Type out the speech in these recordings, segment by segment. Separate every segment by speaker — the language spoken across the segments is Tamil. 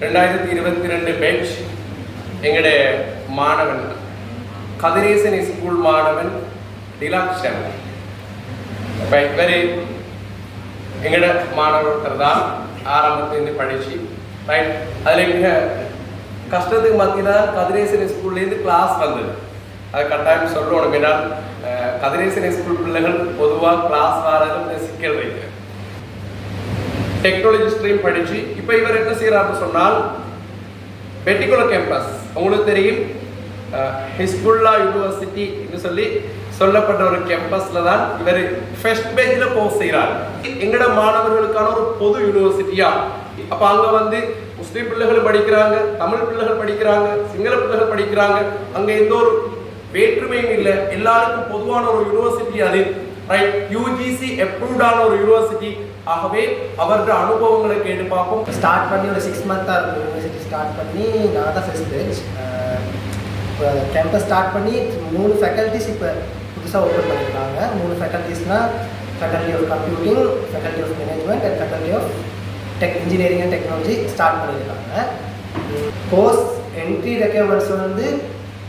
Speaker 1: 2022 பேட்ச் எங்களுடைய மாணவன் கதிரேசன் ஸ்கூல் மாணவன் டிலாக்ஷன். இப்போ இவர் எங்களோட மாணவர்கள் தான் ஆரம்பத்துலேருந்து படித்து ரைட். அதில் மிக கஷ்டத்துக்கு மத்தியில் கதிரேசன் ஸ்கூல்லேருந்து கிளாஸ் வந்தது. அது கட்டாயம் சொல்லணும். ஏன்னால் கதிரேசன் ஸ்கூல் பிள்ளைகள் பொதுவாக கிளாஸ் வர்றது சிக்கல் இருக்கு. டெக்னாலஜி ஸ்ட்ரீம் படித்து இப்போ இவர் என்ன செய்கிறாருன்னு சொன்னால் பெட்டிகுலர் கேம்பஸ் உங்களுக்கு தெரியும் ஹிஸ்புல்லா யூனிவர்சிட்டி என்று சொல்லப்பட்ட ஒரு கேம்பஸில் தான் இவர் ஃபர்ஸ்ட் பேஜில் கோர்ஸ் செய்கிறார். எங்களோட மாணவர்களுக்கான ஒரு பொது யூனிவர்சிட்டியா. அப்போ அங்கே வந்து முஸ்லீம் பிள்ளைகள் படிக்கிறாங்க, தமிழ் பிள்ளைகள் படிக்கிறாங்க, சிங்கள பிள்ளைகள் படிக்கிறாங்க. அங்கே எந்த ஒரு வேற்றுமையும் இல்லை, எல்லாருக்கும் பொதுவான ஒரு யூனிவர்சிட்டி அது ரைட். யூஜிசி அப்ரூவ்டான ஒரு யூனிவர்சிட்டி. ஆகவே அவரோட அனுபவங்களை கேட்டு பார்ப்போம்.
Speaker 2: ஸ்டார்ட் பண்ணி ஒரு 6 மந்த்தாக இருக்கும் யூனிவர்சிட்டி ஸ்டார்ட் பண்ணி. நான் தான் ஃபர்ஸ்ட் பேட்ச். இப்போ கேம்பஸ் ஸ்டார்ட் பண்ணி 3 ஃபேக்கல்ட்டிஸ் இப்போ புதுசாக ஓப்பன் பண்ணியிருக்காங்க. 3 ஃபேக்கல்ட்டிஸ்னால் faculty of computing, faculty of management and faculty of engineering and technology start பண்ணியிருக்காங்க. கோர்ஸ் என்ட்ரி ரெக்யர்மெண்ட்ஸ் வந்து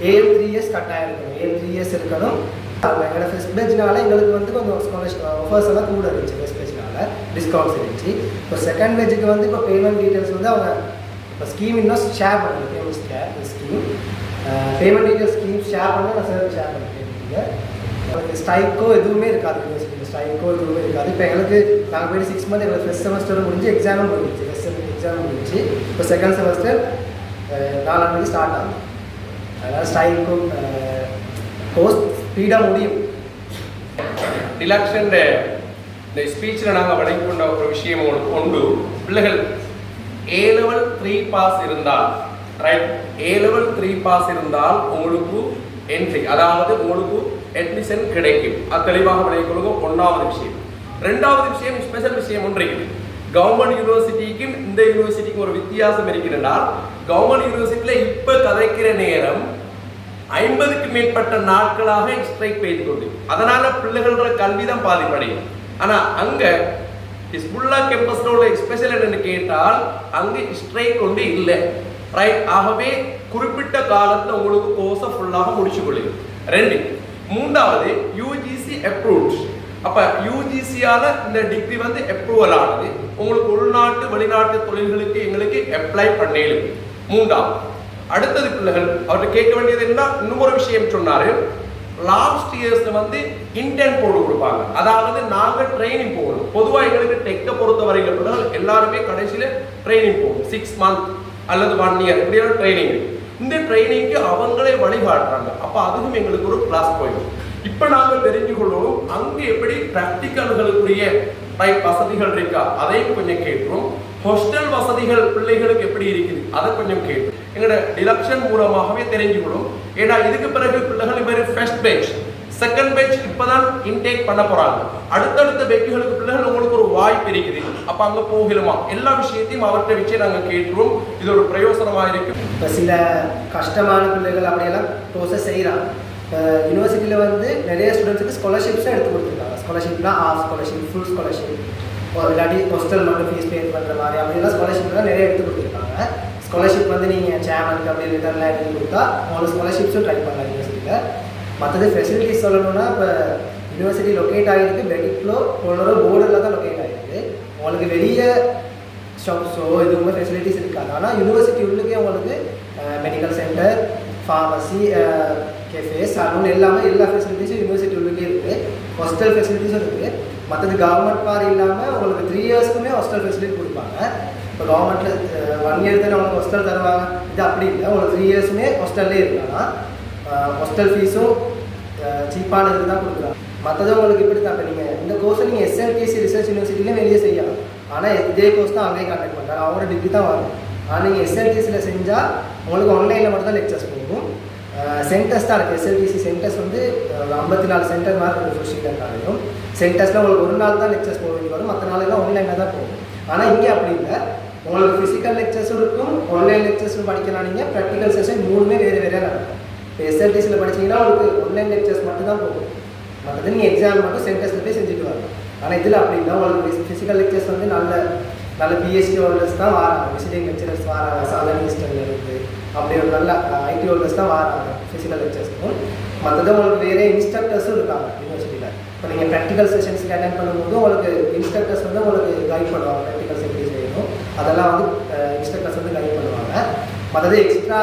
Speaker 2: AL 3 years கட்டாயம் இருக்கணும். AL 3 years இருக்கணும். எங்களோட ஃபர்ஸ்ட் பேட்ச்னால எங்களுக்கு வந்து கொஞ்சம் ஸ்காலர்ஷிப் ஆஃபர்ஸ் எல்லாம் கூட இருந்துச்சு. ஃபர்ஸ்ட் பேட்ச்னால டிஸ்கவுண்ட்ஸ் இருந்துச்சு. இப்போ செகண்ட் பேட்சுக்கு வந்து இப்போ பேமெண்ட் டீட்டெயில்ஸ் வந்து அவங்க இப்போ ஸ்கீம் இன்னும் ஷேர் பண்ணுறது. Payment scheme payment details scheme share பண்ண நான் சார் ஷேர் பண்ணிருக்கீங்க. உங்களுக்கு ஸ்ட்ரைக்கோ எதுவுமே இருக்காது. யூனிவர்சிட்டியில் ஸ்ட்ரைக்கோ எதுவுமே இருக்காது. இப்போ எங்களுக்கு நாங்கள் போய்ட்டு 6 months எங்களுக்கு ஃபர்ஸ்ட் செமஸ்டரும் முடிஞ்சு எக்ஸாமும் முடிஞ்சிச்சு. ஃபர்ஸ்ட் எக்ஸாமும் முடிஞ்சிச்சு. இப்போ செகண்ட் செமஸ்டர் 4ஆம் தேதி ஸ்டார்ட் ஆகும். அதனால் ஸ்ட்ரைக்கும் கோர்ஸ் ஸ்பீடாக முடியும்.
Speaker 1: டிலாக்ஷன் இந்த ஸ்பீச்சில் நாங்கள் வழங்கி கொண்ட ஒரு விஷயம் ஒன்று, பிள்ளைகள் A-level 3 பாஸ் இருந்தால் ரைட், A-level 3 பாஸ் இருந்தால் உங்களுக்கு என்ட்ரி, அதாவது உங்களுக்கு அட்மிஷன் கிடைக்கும். அது தெளிவாக விளங்கிக் கொள்ளுங்க. 1வது விஷயம். 2வது விஷயம், ஸ்பெஷல் விஷயம் ஒன்று இருக்குது. கவர்மெண்ட் யூனிவர்சிட்டிக்கும் இந்த யூனிவர்சிட்டிக்கும் ஒரு வித்தியாசம் இருக்கிறதால், கவர்மெண்ட் யூனிவர்சிட்டியில் இப்போ கதைக்கிற நேரம் 50க்கும் மேற்பட்ட நாட்களாக ஸ்ட்ரைக் பெய்து கொண்டு, அதனால பிள்ளைகளோட கல்வி தான் பாதிப்படையும். ஆனால் அங்கே ஹிஸ்புல்லா கேம்பஸில் உள்ள ஸ்பெஷல் என்னன்னு கேட்டால் அங்கே ஸ்ட்ரைக் கொண்டு இல்லை ரைட். ஆகவே குறிப்பிட்ட காலத்தில் உங்களுக்கு கோர்ஸை ஃபுல்லாக முடிச்சு கொள்ளுங்க. 2. 3வது யூஜிசி அப்ரூவ்ட். அப்போ யூஜிசியால் இந்த டிகிரி வந்து அப்ரூவல் ஆனது. உங்களுக்கு உள்நாட்டு வெளிநாட்டு தொழில்களுக்கு எங்களுக்கு அப்ளை பண்ணேலும். 3வது அடுத்தது பிள்ளைகள் அவர்கிட்ட கேட்க வேண்டியது என்ன, இன்னொரு விஷயம் சொன்னாரு. லாஸ்ட் இயர்ஸ்ல வந்து இன்டர்ன் போட்டு கொடுப்பாங்க. அதாவது நாங்கள் ட்ரைனிங் போகணும். பொதுவாக எங்களுக்கு டெக்கை பொறுத்த வரையில பிள்ளைகள் எல்லாருமே கடைசியில் ட்ரைனிங் போகணும். 6 months அல்லது 1 year இப்படியான ட்ரைனிங். இந்த ட்ரைனிங்க்கு அவங்களே வழிகாட்டுறாங்க. அப்போ அதுவும் எங்களுக்கு ஒரு ப்ளஸ் பாயிண்ட். இப்போ நாங்கள் தெரிஞ்சு கொள்ளணும் அங்கே எப்படி ப்ராக்டிக்கல்களுக்குரிய வசதிகள் இருக்கா அதையும் கொஞ்சம் கேட்கிறோம். ஹாஸ்டல் வசதிகள் பிள்ளைகளுக்கு எப்படி இருக்குது அதை கொஞ்சம் கேட்கும். எங்களோட டிலக்ஷன் மூலமாகவே தெரிஞ்சுக்கணும். ஏன்னா இதுக்கு பிறகு பிள்ளைகள் இவர் ஃபர்ஸ்ட் பேட்ச் செகண்ட் பேட்ச் இப்போதான் இன்டேக் பண்ண போறாங்க. அடுத்தடுத்த பேட்சுகளுக்கு பிள்ளைகள் உங்களுக்கு ஒரு வாய்ப்பு இருக்குது. அப்போ அங்கே போகலுமா எல்லா விஷயத்தையும் அவர்கிட்ட வச்சு நாங்கள் கேட்டுருவோம். இது ஒரு பிரயோசனமாக இருக்கு.
Speaker 2: இப்போ சில கஷ்டமான பிள்ளைகள் அப்படியெல்லாம் ப்ரோசஸ் செய்கிறாங்க. யூனிவர்சிட்டியில் வந்து நிறைய ஸ்டூடெண்ட்ஸுக்கு ஸ்காலர்ஷிப்ஸும் எடுத்து கொடுத்துருக்காங்க. ஸ்காலர்ஷிப்னா ஆஃப் ஸ்காலர்ஷிப், ஃபுல் ஸ்காலர்ஷிப், இல்லாட்டி ஹாஸ்டல் மட்டும் ஃபீஸ் பே பண்ணுற மாதிரி அப்படிலாம் ஸ்காலர்ஷிப்லாம் நிறைய எடுத்து கொடுத்துருக்காங்க. ஸ்காலர்ஷிப் வந்து நீங்கள் சேர்மனுக்கு அப்படி ரிட்டர்ன்லாம் எடுத்து கொடுத்தா உங்களுக்கு ஸ்காலர்ஷிப்ஸும் ட்ரை பண்ணலாம் யூனிவர்சிட்டியில். மற்றது ஃபெசிலிட்டிஸ் சொல்லணும்னா இப்போ யூனிவர்சிட்டி லொக்கேட் ஆகிருக்கு பெட்டிக்லோ போலரோ போர்டரில் தான் லொக்கேட் ஆகிருக்கு. உங்களுக்கு வெளியே ஷாப்ஸோ இதுவுமே ஃபெசிலிட்டிஸ் இருக்காது. ஆனால் யூனிவர்சிட்டி உள்ளுக்கே உங்களுக்கு medical centre, pharmacy, cafe, salon எல்லாமே எல்லா ஃபெசிலிட்டிஸும் யூனிவர்சிட்டி உள்ளுக்கே இருக்குது. ஹாஸ்டல் ஃபெசிலிட்டிஸும் இருக்குது. மற்றது கவர்மெண்ட் பார் இல்லாமல் உங்களுக்கு 3 yearsக்குமே ஹாஸ்டல் ஃபெசிலிட்டி கொடுப்பாங்க. இப்போ கவர்மெண்ட்டில் 1 year தானே உங்களுக்கு ஹாஸ்டல் தருவாங்க. இது அப்படி இல்லை, உங்களுக்கு 3 yearsமே ஹாஸ்டல்லே இருக்காங்கன்னா ஹாஸ்டல் ஃபீஸும் சீப்பானதுக்கு தான் கொடுக்குறாங்க. மற்றதும் உங்களுக்கு இப்படி தான். இப்போ நீங்கள் இந்த கோர்ஸை நீங்கள் SLTC ரிசர்ச் யூனிவர்சிட்டிலையும் வெளியே செய்யலாம். ஆனால் இதே கோர்ஸ் தான் அங்கேயும் கண்டக்ட் பண்ணுறாங்க. அவங்களோட டிகிரி தான் வரும். ஆனால் நீங்கள் SLTCயில் செஞ்சால் உங்களுக்கு ஆன்லைனில் மட்டும் தான் லெக்சர்ஸ் போகும். சென்டர்ஸ் தான் இருக்குது. SLTC சென்டர்ஸ் வந்து 54 சென்டர் மாதிரி இருக்குது ஃபுல் ஸ்ரீலங்காலையும். சென்டர்ஸில் உங்களுக்கு ஒரு நாள் தான் லெக்சர்ஸ் போக வேண்டி வரும். மற்ற நாளெல்லாம் ஆன்லைனில் தான் போகும். ஆனால் இங்கே அப்படி இல்லை, உங்களுக்கு ஃபிசிக்கல் லெக்சர்ஸும் இருக்கும், ஆன்லைன் லெக்சர்ஸும் படிக்கலாம். நீங்கள் ப்ராக்டிக்கல் செஷன் 3மே வேறு வேறையாக நடக்கும். இப்போ SLTCயில் படிச்சிங்கன்னா உங்களுக்கு ஆன்லைன் லெக்சர்ஸ் மட்டும் தான் போகும். மற்றது நீங்கள் எக்ஸாம் மட்டும் சென்டர்ஸில் போய் செஞ்சுட்டு வரலாம். ஆனால் இதில் அப்படி இல்லை, உங்களுக்கு ஃபிசிக்கல் லெக்சர்ஸ் வந்து நல்ல நல்ல பிஹெச்டி ஹோல்டர்ஸ் தான் வராங்க, விசிட்டிங் லெக்சரர்ஸ் வராங்க, சாதன் ஈஸ்டர்ல இருந்து அப்படி ஒரு நல்ல ஐடி ஹோல்டர்ஸ் தான் வராங்க ஃபிசிக்கல் லெக்சர்ஸ்க்கும். மற்றது உங்களுக்கு வேறு இன்ஸ்ட்ரக்டர்ஸும் இருக்காங்க யூனிவர்சிட்டியில். இப்போ நீங்கள் ப்ராக்டிக்கல் செஷன்ஸ்க்கு அட்டென்ட் பண்ணும்போது உங்களுக்கு இன்ஸ்ட்ரக்டர்ஸ் வந்து உங்களுக்கு கைட் பண்ணுவாங்க, ப்ராக்டிகல்ஸ் எப்படி செய்யணும் அதெல்லாம் வந்து இன்ஸ்ட்ரக்டர்ஸ் வந்து கைட் பண்ணுவாங்க. மற்றது எக்ஸ்ட்ரா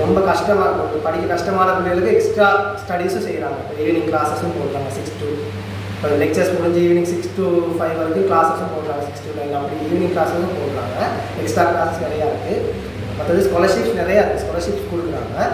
Speaker 2: ரொம்ப கஷ்டமாக படிக்க கஷ்டமான பிள்ளைகளுக்கு எக்ஸ்ட்ரா ஸ்டடீஸும் செய்கிறாங்க. இப்போ ஈவினிங் கிளாஸஸும் போடுறாங்க 6 to, இப்போ லெக்சர்ஸ் முடிஞ்சு ஈவினிங் 6 to 5 வரைக்கும் கிளாஸஸும் போடுறாங்க, 6 to 9 அப்படி ஈவினிங் கிளாஸஸும் போடுறாங்க. எக்ஸ்ட்ரா கிளாஸஸ் நிறையா இருக்குது. மற்றது ஸ்காலர்ஷிப்ஸ் நிறையா இருக்குது, ஸ்காலர்ஷிப்ஸ் கொடுக்குறாங்க.